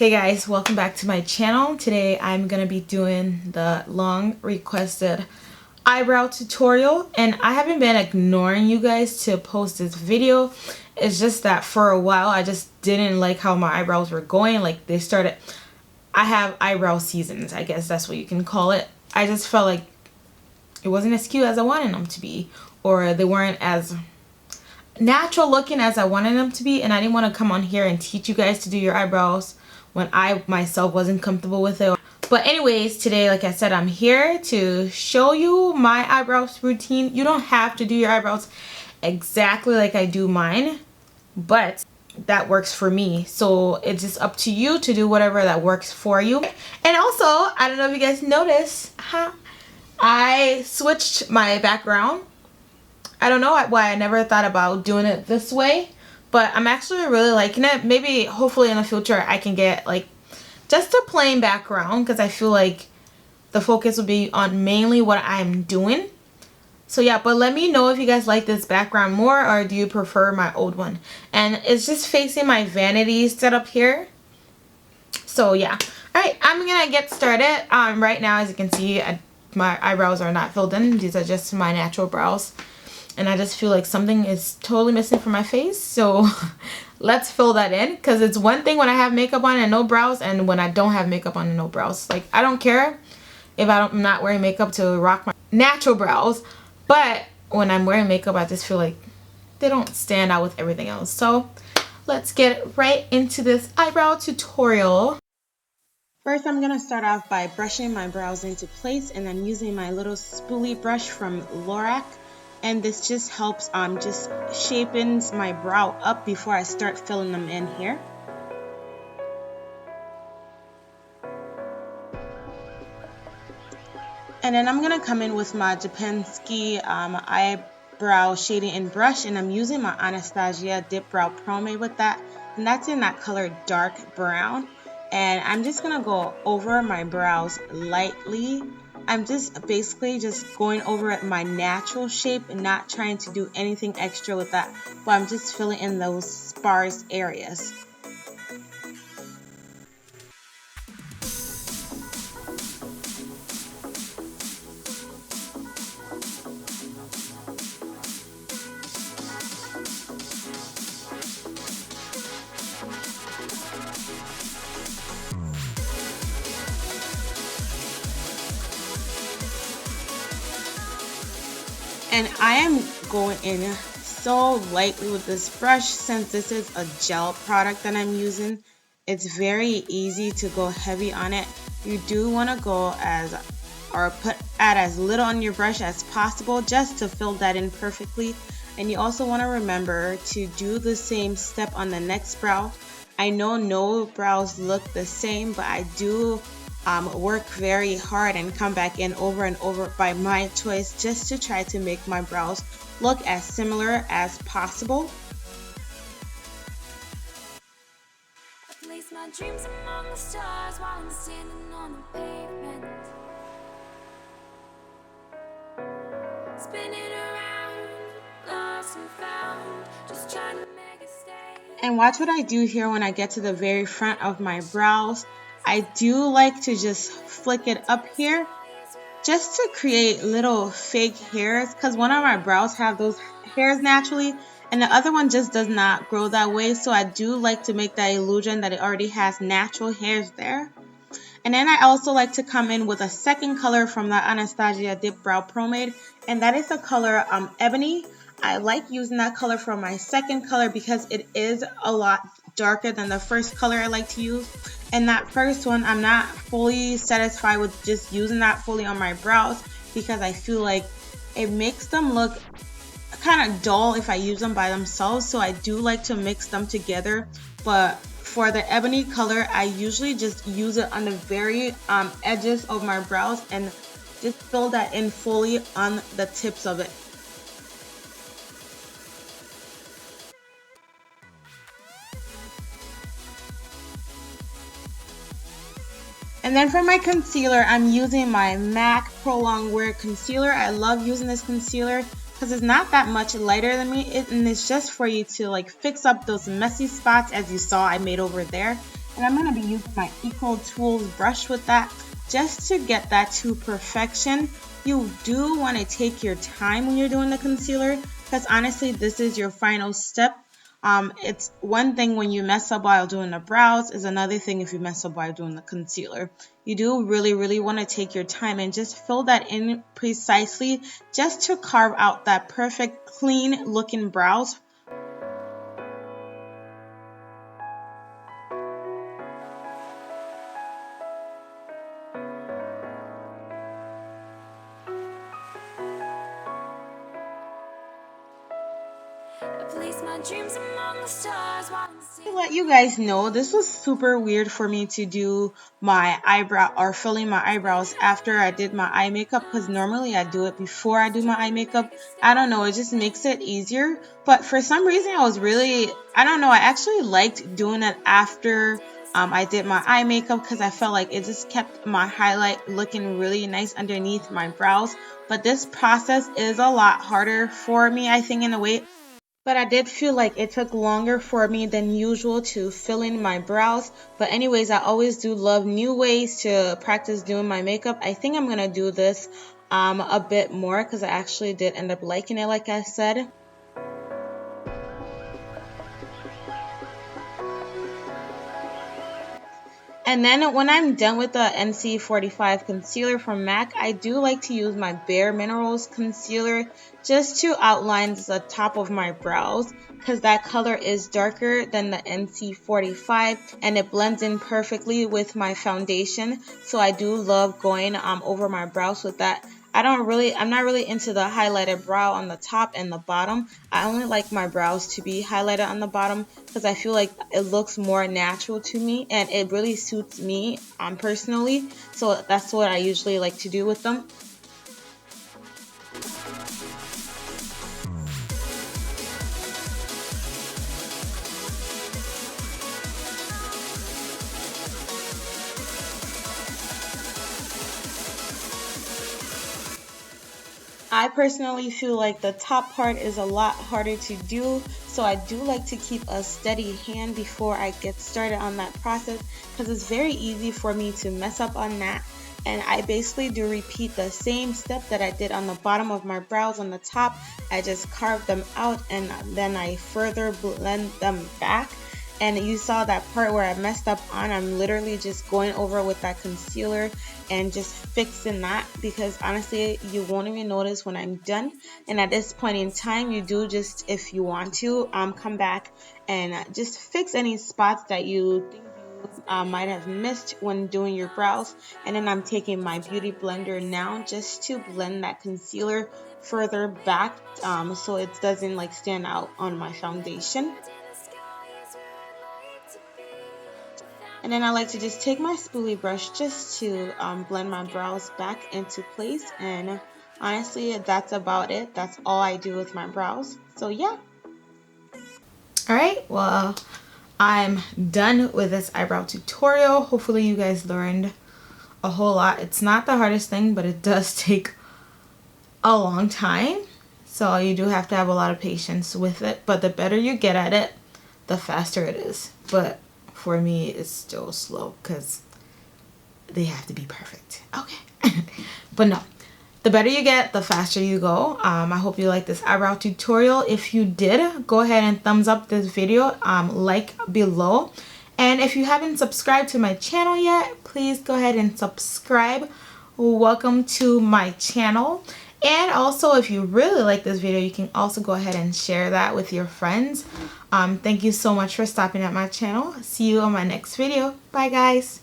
Hey guys, welcome back to my channel. Today I'm going to be doing the long requested eyebrow tutorial, and I haven't been ignoring you guys to post this video. It's just that for a while I just didn't like how my eyebrows were going. Like I have eyebrow seasons, I guess that's what you can call it. I just felt like it wasn't as cute as I wanted them to be, or they weren't as natural looking as I wanted them to be, and I didn't want to come on here and teach you guys to do your eyebrows when I myself wasn't comfortable with it. But anyways, today, like I said, I'm here to show you my eyebrows routine. You don't have to do your eyebrows exactly like I do mine, but that works for me. So it's just up to you to do whatever that works for you. And also, I don't know if you guys noticed, I switched my background. I don't know why I never thought about doing it this way, but I'm actually really liking it. Maybe, hopefully in the future, I can get like just a plain background, because I feel like the focus will be on mainly what I'm doing. So yeah, but let me know if you guys like this background more, or do you prefer my old one. And it's just facing my vanity setup here. So yeah. Alright, I'm gonna get started. Right now, as you can see, my eyebrows are not filled in. These are just my natural brows. And I just feel like something is totally missing from my face. So let's fill that in, because it's one thing when I have makeup on and no brows, and when I don't have makeup on and no brows. Like, I don't care if I'm not wearing makeup to rock my natural brows, but when I'm wearing makeup, I just feel like they don't stand out with everything else. So let's get right into this eyebrow tutorial. First, I'm going to start off by brushing my brows into place, and I'm using my little spoolie brush from Lorac. And this just helps just shapens my brow up before I start filling them in here. And then I'm going to come in with my Japensky eyebrow shading and brush, and I'm using my Anastasia Dip Brow Pomade with that, and that's in that color dark brown. And I'm just going to go over my brows lightly. I'm just basically just going over my natural shape and not trying to do anything extra with that, but I'm just filling in those sparse areas. And I am going in so lightly with this brush, since this is a gel product that I'm using. It's very easy to go heavy on it. You do want to go add as little on your brush as possible, just to fill that in perfectly. And you also want to remember to do the same step on the next brow. I know no brows look the same, but I do work very hard and come back in over and over by my choice, just to try to make my brows look as similar as possible. I place my dreams among the stars while I'm standing on the pavement, spinning around, lost and found, just trying to make a stay. And watch what I do here when I get to the very front of my brows. I do like to just flick it up here, just to create little fake hairs, because one of my brows have those hairs naturally, and the other one just does not grow that way. So I do like to make that illusion that it already has natural hairs there. And then I also like to come in with a second color from the Anastasia Dip Brow Pomade, and that is the color Ebony. I like using that color for my second color because it is a lot darker than the first color I like to use. And that first one, I'm not fully satisfied with just using that fully on my brows, because I feel like it makes them look kind of dull if I use them by themselves. So I do like to mix them together. But for the ebony color, I usually just use it on the very edges of my brows and just fill that in fully on the tips of it. And then for my concealer, I'm using my MAC Pro Long Wear Concealer. I love using this concealer because it's not that much lighter than me, and it's just for you to like fix up those messy spots, as you saw I made over there. And I'm going to be using my Eco Tools brush with that just to get that to perfection. You do want to take your time when you're doing the concealer, because honestly, this is your final step. It's one thing when you mess up while doing the brows, is another thing if you mess up while doing the concealer. You do really want to take your time and just fill that in precisely, just to carve out that perfect clean looking brows. To let you guys know, this was super weird for me to do my eyebrow or filling my eyebrows after I did my eye makeup, because normally I do it before I do my eye makeup. I don't know, it just makes it easier. But for some reason I don't know, I actually liked doing it after I did my eye makeup, because I felt like it just kept my highlight looking really nice underneath my brows. But this process is a lot harder for me, I think, in a way. But I did feel like it took longer for me than usual to fill in my brows. But anyways, I always do love new ways to practice doing my makeup. I think I'm going to do this a bit more, because I actually did end up liking it, like I said. And then when I'm done with the NC45 concealer from MAC, I do like to use my Bare Minerals concealer just to outline the top of my brows, because that color is darker than the NC45 and it blends in perfectly with my foundation. So I do love going over my brows with that. I'm not really into the highlighted brow on the top and the bottom. I only like my brows to be highlighted on the bottom, because I feel like it looks more natural to me and it really suits me personally. So that's what I usually like to do with them. I personally feel like the top part is a lot harder to do, so I do like to keep a steady hand before I get started on that process, because it's very easy for me to mess up on that. And I basically do repeat the same step that I did on the bottom of my brows on the top. I just carve them out and then I further blend them back. And you saw that part where I messed up on, I'm literally just going over with that concealer and just fixing that, because honestly you won't even notice when I'm done. And at this point in time, you do just, if you want to, come back and just fix any spots that you think you might have missed when doing your brows. And then I'm taking my beauty blender now just to blend that concealer further back so it doesn't like stand out on my foundation. And then I like to just take my spoolie brush just to blend my brows back into place. And honestly, that's about it. That's all I do with my brows. So yeah. Alright, well, I'm done with this eyebrow tutorial. Hopefully you guys learned a whole lot. It's not the hardest thing, but it does take a long time. So you do have to have a lot of patience with it. But the better you get at it, the faster it is. But for me, it's still slow because they have to be perfect. Okay. But no, the better you get, the faster you go. I hope you like this eyebrow tutorial. If you did, go ahead and thumbs up this video, like below. And if you haven't subscribed to my channel yet, please go ahead and subscribe. Welcome to my channel. And also, if you really like this video, you can also go ahead and share that with your friends. Thank you so much for stopping at my channel. See you on my next video. Bye, guys.